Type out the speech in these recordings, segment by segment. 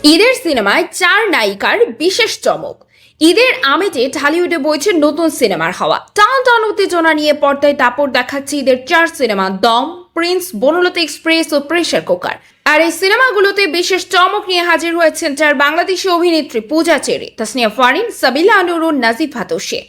ঈদের সিনেমায় 4 নায়িকার বিশেষ চমক। ঈদের আমেজে ঢালিউডে বইছে নতুন সিনেমার হাওয়া। টান টান উত্তেজনা নিয়ে পর্দায় দাপট দেখাচ্ছে ঈদের 4 সিনেমা দম, প্রিন্স, বনলতা এক্সপ্রেস ও প্রেসার কুকার। আর এই সিনেমাগুলোতে বিশেষ চমক নিয়ে হাজির হয়েছেন 4 বাংলাদেশি অভিনেত্রী পূজা চেরি, তাসনিয়া ফারিন, সাবিলা নূর ও নাজিফা তোষে।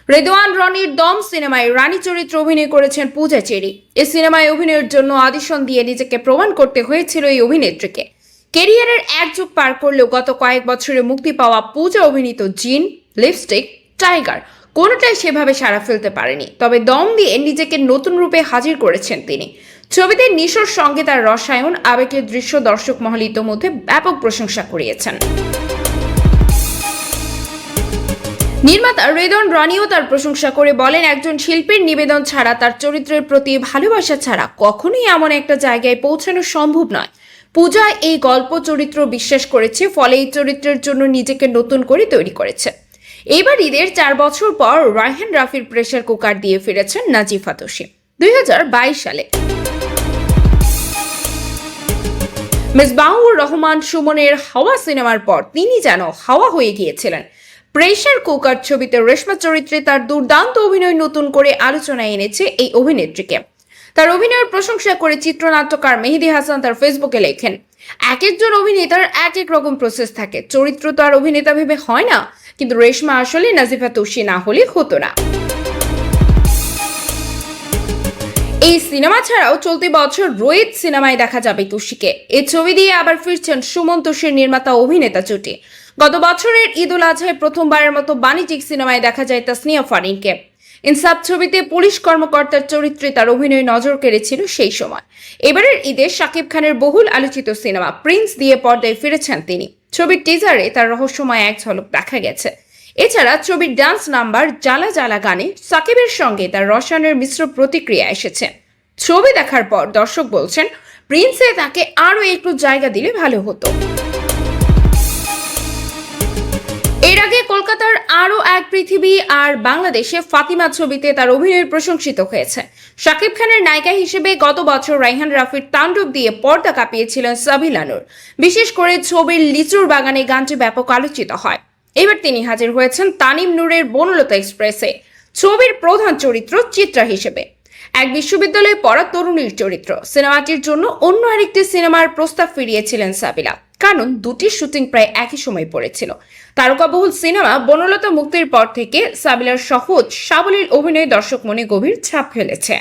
রেদওয়ান রনির দম সিনেমায় রানী চরিত্রে অভিনয় করেছেন পূজা চেরি। এই সিনেমায় অভিনয়ের জন্য অডিশন দিয়ে নিজেকে প্রমাণ করতে হয়েছিল এই অভিনেত্রীকে। ক্যারিয়ারের এক যুগ পার করলেও গত কয়েক বছরে মুক্তি পাওয়া পূজা অভিনীত জিন, লিপস্টিক, টাইগার কোনোটাই সেভাবে সাড়া ফেলতে পারেনি। তবে দম দিয়ে নিজেকে নতুন রূপে হাজির করেছেন তিনি। ছবিতে নিশোর সঙ্গে তার রসায়ন, আবেগের দৃশ্য দর্শক মহল ইতোমধ্যে ব্যাপক প্রশংসা কুড়িয়েছেন। নির্মাতা রেদওয়ান রনিও তার প্রশংসা করে বলেন, একজন শিল্পীর নিবেদন ছাড়া, তার চরিত্রের প্রতি ভালোবাসা ছাড়া কখনোই এমন একটা জায়গায় পৌঁছানো সম্ভব নয়। পূজা এই গল্প চরিত্র বিশ্বাস করেছে, ফলে এই চরিত্রের জন্য নিজেকে নতুন করে তৈরি করেছে। এবার ঈদের 4 বছর পর রায়হান রাফির প্রেসার কুকার দিয়ে ফিরেছেন নাজিফা তোষে 2022 সালে। মেজবাহুর রহমান সুমনের হাওয়া সিনেমার পর তিনি যেন হাওয়া হয়ে গিয়েছিলেন। প্রেসার কুকার ছবিতে রেশমা চরিত্রে তার দুর্দান্ত অভিনয় নতুন করে আলোচনায় এনেছে এই অভিনেত্রীকে। তার অভিনয়ের প্রশংসা করে চিত্রনাট্যকার মেহেদী হাসান তার ফেসবুকে লেখেন, এক একজন অভিনেতার এক এক রকম প্রসেস থাকে, চরিত্র তো আর অভিনেতা ভেবে হয় না, কিন্তু রেশমা আসলে নাজিফা তোষে না হলে হতো না। এই সিনেমা ছাড়াও চলতি বছর রোহিত সিনেমায় দেখা যাবে তোষীকে। এই ছবি দিয়ে আবার ফিরছেন সুমন তোষের নির্মাতা অভিনেতা জুটি। গত বছরের ঈদ উল আজহায় প্রথমবারের মতো বাণিজ্যিক সিনেমায় দেখা যায় তাসনিয়া ফারিনকে। ইনসাফ ছবিতে পুলিশ কর্মকর্তার চরিত্রে তার অভিনয় নজর কেড়েছিল সেই সময়। এবারের ঈদে শাকিব খানের বহুল আলোচিত সিনেমা প্রিন্স দিয়ে পর্দায় ফিরেছেন তিনি। ছবির টিজারে তার রহস্যময় এক ঝলক দেখা গেছে। এছাড়া ছবির ডান্স নাম্বার জ্বালা জ্বালা গানে সাকিবের সঙ্গে তার রসায়নের মিশ্র প্রতিক্রিয়া এসেছে। ছবি দেখার পর দর্শক বলছেন, প্রিন্সে তাকে আরো একটু জায়গা দিলে ভালো হতো। এর আগে কলকাতার আরো এক পৃথিবী আর বাংলাদেশে ফাতিমা ছবিতে তার অভিনয়ের প্রশংসিত হয়েছে। শাকিব খানের নায়িকা হিসেবে গত বছর রায়হান রাফির তাণ্ডব দিয়ে পর্দা কাঁপিয়েছিলেন সাবিলা নূর। বিশেষ করে ছবির লিচুর বাগানে গানটি ব্যাপক আলোচিত হয়। এবার তিনি হাজির হয়েছেন তানিম নূরের বনলতা এক্সপ্রেসে ছবির প্রধান চরিত্র চিত্রা হিসেবে। এক বিশ্ববিদ্যালয়ে পড়া তরুণীর চরিত্র। সিনেমাটির জন্য অন্য আরেকটি সিনেমার প্রস্তাব ফিরিয়েছিলেন সাবিলা, কারণ দুটির শুটিং প্রায় একই সময় পড়েছিল। তারকাবহুল সিনেমা বনলতা মুক্তির পর থেকে সাবিলার সহজ সাবলীল অভিনয় দর্শক মনে গভীর ছাপ ফেলেছে।